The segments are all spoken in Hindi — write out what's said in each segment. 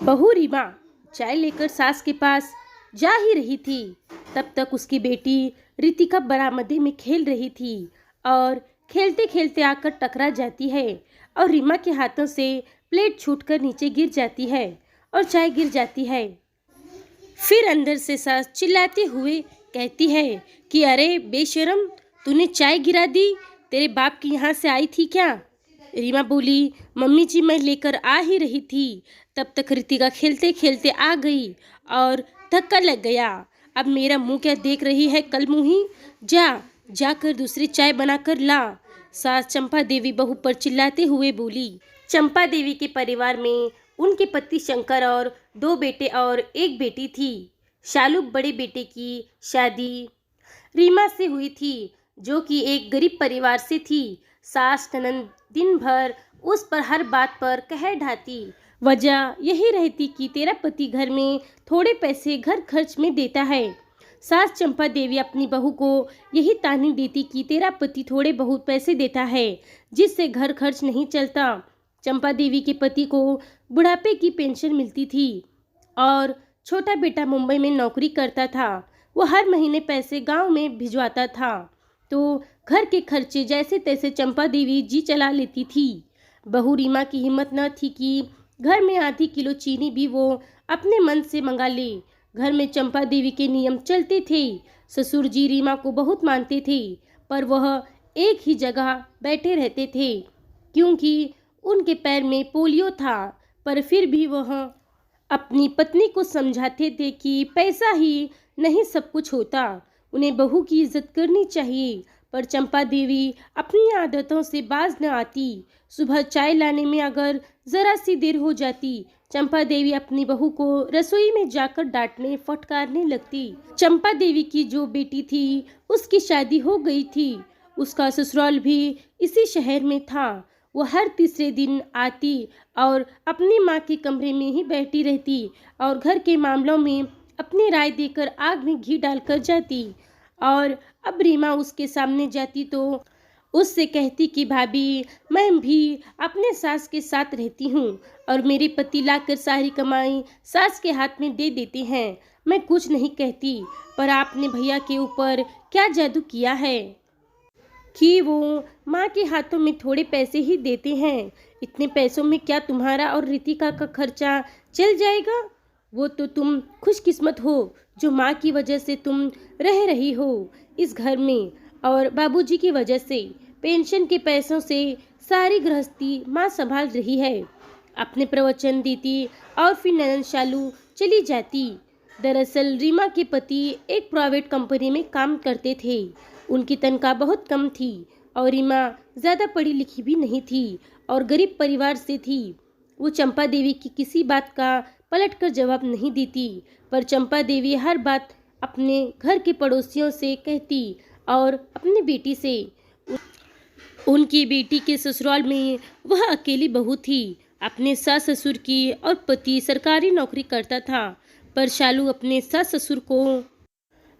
बहू रीमा चाय लेकर सास के पास जा ही रही थी, तब तक उसकी बेटी रितिका बरामदे में खेल रही थी और खेलते खेलते आकर टकरा जाती है और रीमा के हाथों से प्लेट छूटकर नीचे गिर जाती है और चाय गिर जाती है। फिर अंदर से सास चिल्लाते हुए कहती है कि अरे बेशरम, तूने चाय गिरा दी, तेरे बाप की यहाँ से आई थी क्या? रीमा बोली, मम्मी जी मैं लेकर आ ही रही थी। तब तक रितिका खेलते खेलते आ गई और धक्का लग गया। अब मेरा मुंह क्या देख रही है कलमुही? जाकर दूसरी चाय बनाकर ला। सास चंपा देवी बहू पर चिल्लाते हुए बोली। चंपा देवी के परिवार में उनके पति शंकर और 2 बेटे और 1 बेटी थी। शालू बड़े बेटे की शादी रीमा से हुई थी, जो कि एक गरीब परिवार से थी। सास ननद दिन भर उस पर हर बात पर कहर ढाती। वजह यही रहती कि तेरा पति घर में थोड़े पैसे घर खर्च में देता है। सास चंपा देवी अपनी बहू को यही ताने देती कि तेरा पति थोड़े बहुत पैसे देता है, जिससे घर खर्च नहीं चलता। चंपा देवी के पति को बुढ़ापे की पेंशन मिलती थी और छोटा बेटा मुंबई में नौकरी करता था। वो हर महीने पैसे गांव में भिजवाता था, तो घर के खर्चे जैसे तैसे चंपा देवी जी चला लेती थी। बहू रीमा की हिम्मत न थी कि घर में आधी किलो चीनी भी वो अपने मन से मंगा ले। घर में चंपा देवी के नियम चलते थे। ससुर जी रीमा को बहुत मानते थे, पर वह एक ही जगह बैठे रहते थे क्योंकि उनके पैर में पोलियो था। पर फिर भी वह अपनी पत्नी को समझाते थे कि पैसा ही नहीं सब कुछ होता, उन्हें बहू की इज्जत करनी चाहिए। पर चंपा देवी अपनी आदतों से बाज न आती। सुबह चाय लाने में अगर जरा सी देर हो जाती, चंपा देवी अपनी बहू को रसोई में जाकर डांटने फटकारने लगती। चंपा देवी की जो बेटी थी उसकी शादी हो गई थी। उसका ससुराल भी इसी शहर में था। वो हर तीसरे दिन आती और अपनी माँ के कमरे में ही बैठी रहती और घर के मामलों में अपनी राय देकर आग में घी डालकर जाती। और अब रीमा उसके सामने जाती तो उससे कहती कि भाभी, मैं भी अपने सास के साथ रहती हूँ और मेरे पति लाकर सारी कमाई सास के हाथ में दे देते हैं। मैं कुछ नहीं कहती, पर आपने भैया के ऊपर क्या जादू किया है कि वो माँ के हाथों में थोड़े पैसे ही देते हैं? इतने पैसों में क्या तुम्हारा और रितिका का खर्चा चल जाएगा? वो तो तुम खुशकिस्मत हो जो माँ की वजह से तुम रह रही हो इस घर में, और बाबूजी की वजह से पेंशन के पैसों से सारी गृहस्थी माँ संभाल रही है। अपने प्रवचन देती और फिर ननद शालू चली जाती। दरअसल रीमा के पति एक प्राइवेट कंपनी में काम करते थे। उनकी तनख्वाह बहुत कम थी और रीमा ज़्यादा पढ़ी लिखी भी नहीं थी और गरीब परिवार से थी। वो चंपा देवी की किसी बात का पलटकर जवाब नहीं देती, पर चंपा देवी हर बात अपने घर के पड़ोसियों से कहती और अपनी बेटी से। उनकी बेटी के ससुराल में वह अकेली बहू थी। अपने सास ससुर की और पति सरकारी नौकरी करता था, पर शालू अपने सास ससुर को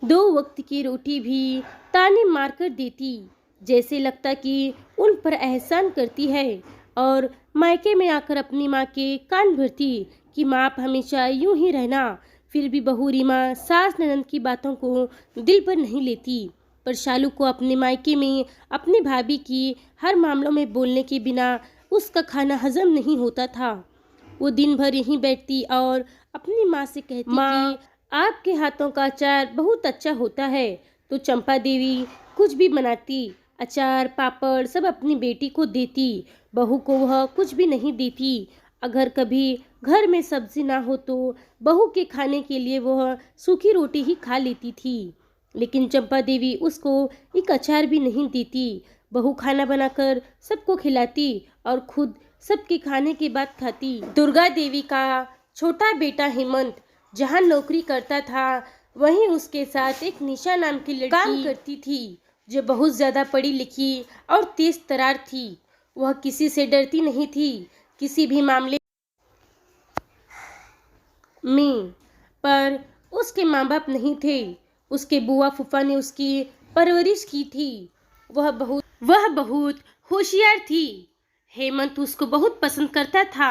2 वक्त की रोटी भी ताने मारकर देती, जैसे लगता कि उन पर एहसान करती है। और मायके में आकर अपनी माँ के कान भरती कि माँ आप हमेशा यूं ही रहना। फिर भी बहू रीमा सास ननद की बातों को दिल पर नहीं लेती, पर शालू को अपने मायके में अपनी भाभी की हर मामलों में बोलने के बिना उसका खाना हजम नहीं होता था। वो दिन भर यहीं बैठती और अपनी माँ से कहती, माँ आपके हाथों का अचार बहुत अच्छा होता है। तो चंपा देवी कुछ भी बनाती, अचार पापड़ सब अपनी बेटी को देती। बहू को वह कुछ भी नहीं देती। अगर कभी घर में सब्जी ना हो तो बहू के खाने के लिए वह सूखी रोटी ही खा लेती थी, लेकिन चंपा देवी उसको एक अचार भी नहीं देती। बहू खाना बनाकर सबको खिलाती और खुद सबके खाने के बाद खाती। दुर्गा देवी का छोटा बेटा हेमंत जहाँ नौकरी करता था, वहीं उसके साथ एक निशा नाम की लड़की काम करती थी, जो बहुत ज़्यादा पढ़ी लिखी और तेज तर्रार थी। वह किसी से डरती नहीं थी, किसी भी मामले में। पर उसके माँ बाप नहीं थे। उसके बुआ फूफा ने उसकी परवरिश की थी। वह बहुत होशियार थी। हेमंत उसको बहुत पसंद करता था।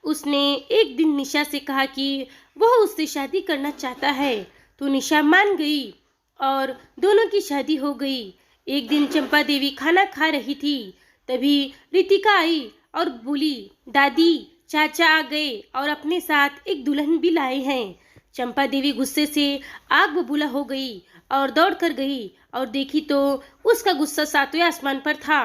उसने एक दिन निशा से कहा कि वह उससे शादी करना चाहता है, तो निशा मान गई और दोनों की शादी हो गई। एक दिन चंपा देवी खाना खा रही थी, तभी रितिका आई और बोली, दादी चाचा आ गए और अपने साथ एक दुल्हन भी लाए हैं। चंपा देवी गुस्से से आग बबूला हो गई और दौड़ कर गई और देखी तो उसका गुस्सा सातवें आसमान पर था।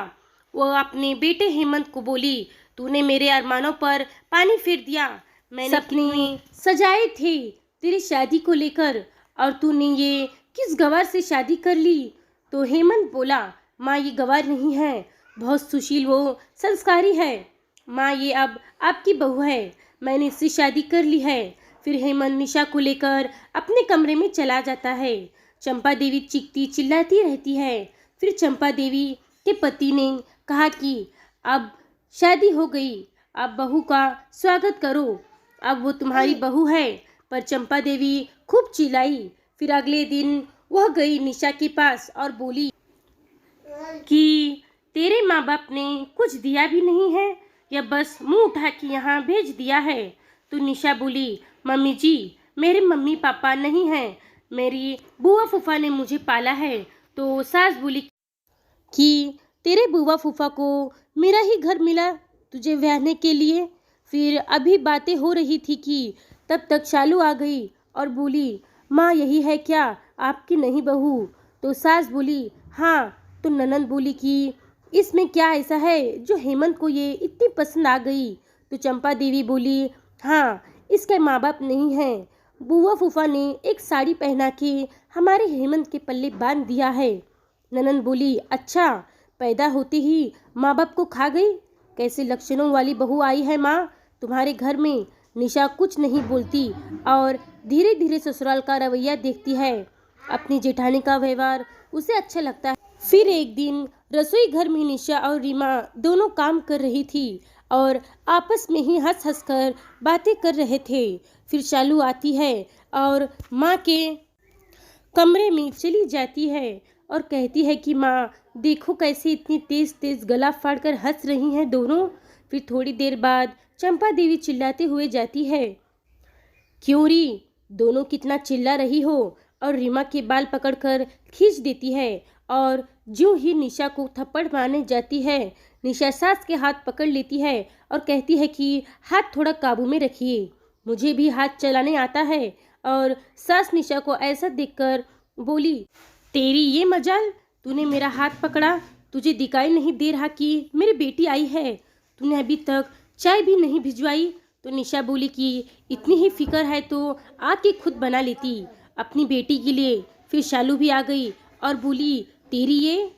वह अपने बेटे हेमंत को बोली, तूने मेरे अरमानों पर पानी फेर दिया। मैंने सपने सजाए थे तेरी शादी को लेकर और तूने ये किस गवार से शादी कर ली? तो हेमंत बोला, माँ ये गवार नहीं है, बहुत सुशील वो संस्कारी है। माँ ये अब आपकी बहू है, मैंने इससे शादी कर ली है। फिर हेमंत निशा को लेकर अपने कमरे में चला जाता है। चंपा देवी चीखती चिल्लाती रहती है। फिर चंपा देवी के पति ने कहा कि अब शादी हो गई, अब बहू का स्वागत करो, अब वो तुम्हारी बहू है। पर चंपा देवी खूब चिल्लाई। फिर अगले दिन वह गई निशा के पास और बोली कि तेरे माँ बाप ने कुछ दिया भी नहीं है या बस मुंह उठा के यहाँ भेज दिया है। तो निशा बोली, मम्मी जी मेरे मम्मी पापा नहीं हैं, मेरी बुआ फूफा ने मुझे पाला है। तो सास बोली कि तेरे बुआ फूफा को मेरा ही घर मिला तुझे ब्याहने के लिए। फिर अभी बातें हो रही थी कि तब तक शालू आ गई और बोली, माँ यही है क्या आपकी नहीं बहू? तो सास बोली, हाँ। तो ननंद बोली कि इसमें क्या ऐसा है जो हेमंत को ये इतनी पसंद आ गई? तो चंपा देवी बोली, हाँ इसके माँ बाप नहीं हैं, बुआ फूफा ने एक साड़ी पहना के हमारे हेमंत के पल्ले बांध दिया है। ननंद बोली, अच्छा, पैदा होते ही माँ बाप को खा गई? कैसे लक्षणों वाली बहू आई है माँ तुम्हारे घर में? निशा कुछ नहीं बोलती और धीरे धीरे ससुराल का रवैया देखती है। अपनी जेठानी का व्यवहार उसे अच्छा लगता है। फिर एक दिन रसोई घर में निशा और रीमा दोनों काम कर रही थी और आपस में ही हंस हंस कर बातें कर रहे थे। फिर शालू आती है और माँ के कमरे में चली जाती है और कहती है कि माँ देखो कैसे इतनी तेज तेज गला फाड़कर हंस रही हैं दोनों। फिर थोड़ी देर बाद चंपा देवी चिल्लाते हुए जाती है, क्यों री, दोनों कितना चिल्ला रही हो? और रीमा के बाल पकड़कर खींच देती है और जो ही निशा को थप्पड़ मारने जाती है, निशा सास के हाथ पकड़ लेती है और कहती है कि हाथ थोड़ा काबू में रखिए, मुझे भी हाथ चलाने आता है। और सास निशा को ऐसा देखकर बोली, तेरी ये मजाल, तूने मेरा हाथ पकड़ा, तुझे दिखाई नहीं दे रहा कि मेरी बेटी आई है? तूने अभी तक चाय भी नहीं भिजवाई? तो निशा बोली कि इतनी ही फिक्र है तो आके खुद बना लेती अपनी बेटी के लिए। फिर शालू भी आ गई और बोली, तेरी ये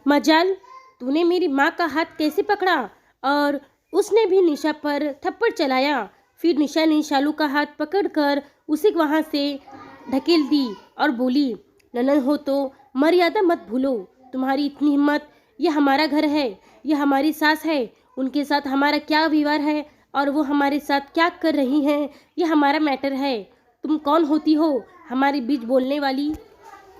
मजाल, तूने मेरी माँ का हाथ कैसे पकड़ा? और उसने भी निशा पर थप्पड़ चलाया। फिर निशा ने शालू का हाथ पकड़कर उसे वहाँ से ढकेल दी और बोली, ननद हो तो मर्यादा मत भूलो, तुम्हारी इतनी हिम्मत, यह हमारा घर है, यह हमारी सास है, उनके साथ हमारा क्या व्यवहार है और वो हमारे साथ क्या कर रही हैं, यह हमारा मैटर है। तुम कौन होती हो हमारे बीच बोलने वाली?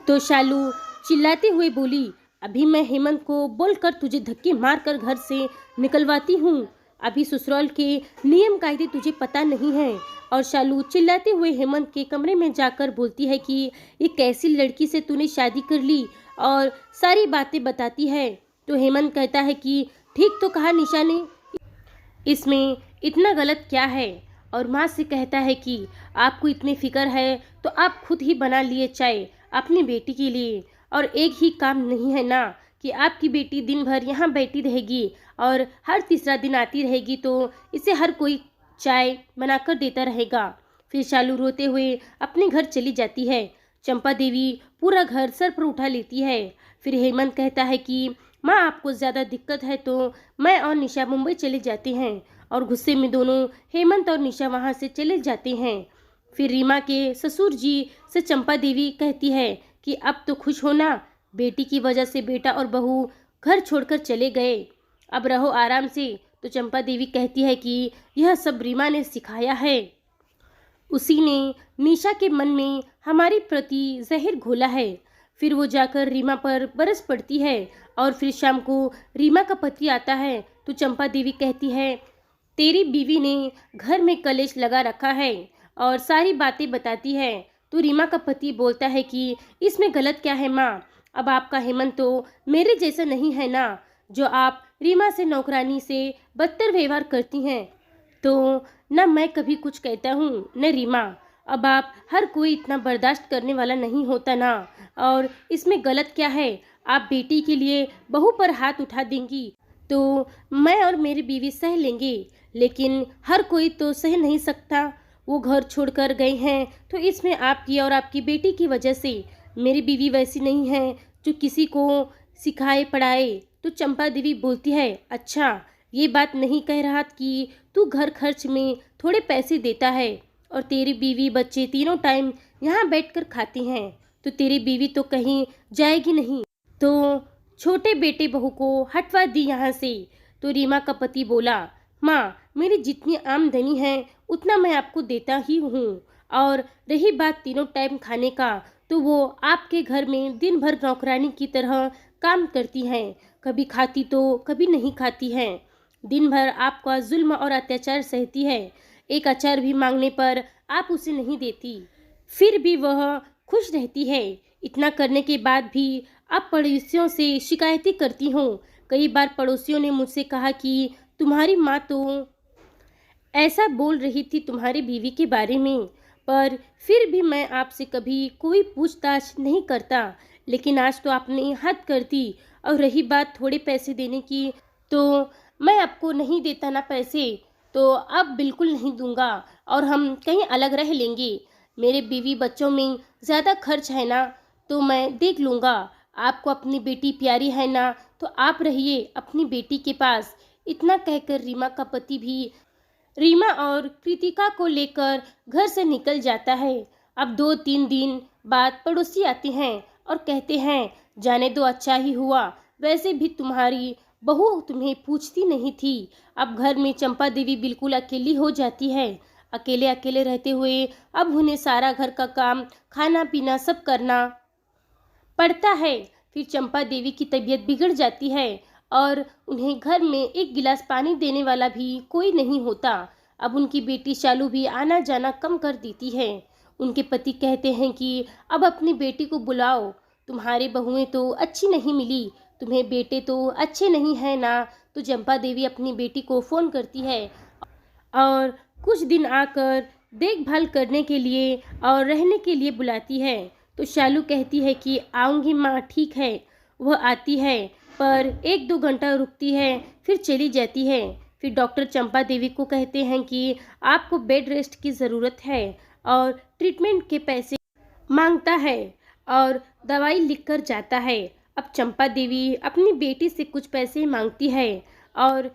तो शालू चिल्लाते हुए बोली, अभी मैं हेमंत को बोलकर तुझे धक्के मारकर घर से निकलवाती हूँ। अभी ससुराल के नियम कायदे तुझे पता नहीं है। और शालू चिल्लाते हुए हेमंत के कमरे में जाकर बोलती है कि ये कैसी लड़की से तूने शादी कर ली, और सारी बातें बताती है। तो हेमंत कहता है कि ठीक तो कहा निशा ने, इसमें इतना गलत क्या है? और माँ से कहता है कि आपको इतनी फिक्र है तो आप खुद ही बना लिए चाय अपनी बेटी के लिए, और एक ही काम नहीं है ना कि आपकी बेटी दिन भर यहाँ बैठी रहेगी और हर तीसरा दिन आती रहेगी तो इसे हर कोई चाय बनाकर देता रहेगा। फिर शालू रोते हुए अपने घर चली जाती है। चंपा देवी पूरा घर सर पर उठा लेती है। फिर हेमंत कहता है कि माँ आपको ज़्यादा दिक्कत है तो मैं और निशा मुंबई चले जाते हैं, और गुस्से में दोनों हेमंत और निशा वहाँ से चले जाते हैं। फिर रीमा के ससुर जी से चंपा देवी कहती है कि अब तो खुश होना, बेटी की वजह से बेटा और बहू घर छोड़कर चले गए, अब रहो आराम से। तो चंपा देवी कहती है कि यह सब रीमा ने सिखाया है, उसी ने निशा के मन में हमारी प्रति जहर घोला है। फिर वो जाकर रीमा पर बरस पड़ती है और फिर शाम को रीमा का पति आता है। तो चंपा देवी कहती है तेरी बीवी ने घर में कलेश लगा रखा है और सारी बातें बताती है। तो रीमा का पति बोलता है कि इसमें गलत क्या है माँ, अब आपका हेमंत तो मेरे जैसा नहीं है ना, जो आप रीमा से नौकरानी से बदतर व्यवहार करती हैं। तो न मैं कभी कुछ कहता हूँ न रीमा, अब आप हर कोई इतना बर्दाश्त करने वाला नहीं होता ना, और इसमें गलत क्या है, आप बेटी के लिए बहू पर हाथ उठा देंगी तो मैं और मेरी बीवी सह लेंगे, लेकिन हर कोई तो सह नहीं सकता। वो घर छोड़कर गए हैं तो इसमें आपकी और आपकी बेटी की वजह से। मेरी बीवी वैसी नहीं है जो किसी को सिखाए पढ़ाए। तो चंपा देवी बोलती है, अच्छा ये बात नहीं कह रहा कि तू घर खर्च में थोड़े पैसे देता है और तेरी बीवी बच्चे तीनों टाइम यहाँ बैठकर खाती हैं, तो तेरी बीवी तो कहीं जाएगी नहीं, तो छोटे बेटे बहू को हटवा दी यहाँ से। तो रीमा का पति बोला, माँ मेरी जितनी आमदनी है उतना मैं आपको देता ही हूँ, और रही बात तीनों टाइम खाने का, तो वो आपके घर में दिन भर नौकरानी की तरह काम करती हैं, कभी खाती तो कभी नहीं खाती हैं, दिन भर आपका जुल्म और अत्याचार सहती है, एक अचार भी मांगने पर आप उसे नहीं देती, फिर भी वह खुश रहती है। इतना करने के बाद भी आप पड़ोसियों से शिकायतें करती हो। कई बार पड़ोसियों ने मुझसे कहा कि तुम्हारी माँ तो ऐसा बोल रही थी तुम्हारी बीवी के बारे में, पर फिर भी मैं आपसे कभी कोई पूछताछ नहीं करता, लेकिन आज तो आपने हद कर दी। और रही बात थोड़े पैसे देने की, तो मैं आपको नहीं देता ना पैसे, तो अब बिल्कुल नहीं दूंगा और हम कहीं अलग रह लेंगे। मेरे बीवी बच्चों में ज़्यादा खर्च है ना, तो मैं देख लूँगा। आपको अपनी बेटी प्यारी है ना, तो आप रहिए अपनी बेटी के पास। इतना कहकर रीमा का पति भी रीमा और कृतिका को लेकर घर से निकल जाता है। अब 2-3 दिन बाद पड़ोसी आते हैं और कहते हैं, जाने दो, अच्छा ही हुआ, वैसे भी तुम्हारी बहू तुम्हें पूछती नहीं थी। अब घर में चंपा देवी बिल्कुल अकेली हो जाती है। अकेले अकेले रहते हुए अब उन्हें सारा घर का काम, खाना पीना सब करना पड़ता है। फिर चंपा देवी की तबीयत बिगड़ जाती है और उन्हें घर में एक गिलास पानी देने वाला भी कोई नहीं होता। अब उनकी बेटी शालू भी आना जाना कम कर देती है। उनके पति कहते हैं कि अब अपनी बेटी को बुलाओ, तुम्हारे बहुएं तो अच्छी नहीं मिली, तुम्हें बेटे तो अच्छे नहीं हैं ना। तो चंपा देवी अपनी बेटी को फ़ोन करती है और कुछ दिन आकर देखभाल करने के लिए और रहने के लिए बुलाती है। तो शालू कहती है कि आऊँगी माँ, ठीक है। वह आती है पर 1-2 घंटा रुकती है, फिर चली जाती है। फिर डॉक्टर चंपा देवी को कहते हैं कि आपको बेड रेस्ट की ज़रूरत है और ट्रीटमेंट के पैसे मांगता है और दवाई लिखकर जाता है। अब चंपा देवी अपनी बेटी से कुछ पैसे मांगती है और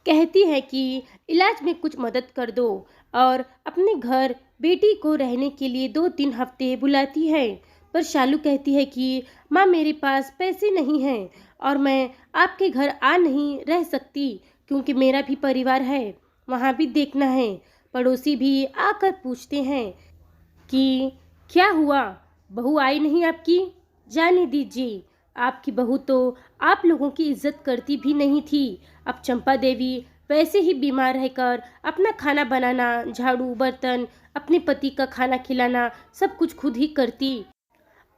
कहती है कि इलाज में कुछ मदद कर दो, और अपने घर बेटी को रहने के लिए 2-3 हफ्ते बुलाती है। पर शालू कहती है कि माँ मेरे पास पैसे नहीं हैं और मैं आपके घर आ नहीं रह सकती, क्योंकि मेरा भी परिवार है, वहाँ भी देखना है। पड़ोसी भी आकर पूछते हैं कि क्या हुआ, बहू आई नहीं आपकी? जाने दीजिए, आपकी बहू तो आप लोगों की इज्जत करती भी नहीं थी। अब चंपा देवी वैसे ही बीमार रहकर अपना खाना बनाना, झाड़ू बर्तन, अपने पति का खाना खिलाना सब कुछ खुद ही करती।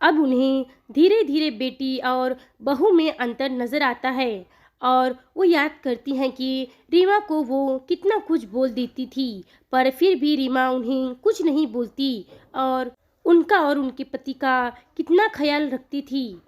अब उन्हें धीरे धीरे बेटी और बहू में अंतर नज़र आता है और वो याद करती हैं कि रीमा को वो कितना कुछ बोल देती थी, पर फिर भी रीमा उन्हें कुछ नहीं बोलती और उनका और उनके पति का कितना ख्याल रखती थी।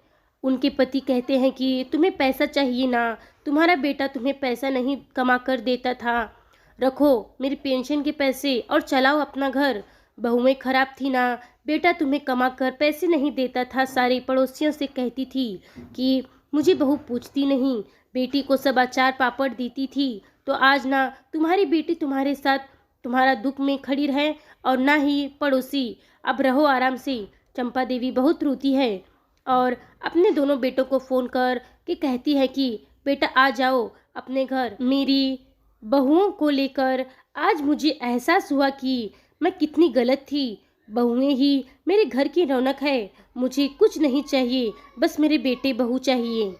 उनके पति कहते हैं कि तुम्हें पैसा चाहिए ना, तुम्हारा बेटा तुम्हें पैसा नहीं कमा कर देता था, रखो मेरी पेंशन के पैसे और चलाओ अपना घर। बहुएं खराब थी ना, बेटा तुम्हें कमा कर पैसे नहीं देता था। सारे पड़ोसियों से कहती थी कि मुझे बहू पूछती नहीं, बेटी को सब अचार पापड़ देती थी, तो आज ना तुम्हारी बेटी तुम्हारे साथ तुम्हारा दुख में खड़ी रहे और ना ही पड़ोसी। अब रहो आराम से। चंपा देवी बहुत रोती है और अपने दोनों बेटों को फ़ोन कर के कहती है कि बेटा आ जाओ अपने घर। मेरी बहुओं को लेकर आज मुझे एहसास हुआ कि मैं कितनी गलत थी। बहुएं ही मेरे घर की रौनक है, मुझे कुछ नहीं चाहिए, बस मेरे बेटे बहू चाहिए।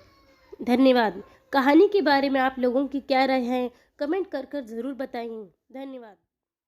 धन्यवाद। कहानी के बारे में आप लोगों की क्या राय है कमेंट कर ज़रूर बताएं। धन्यवाद।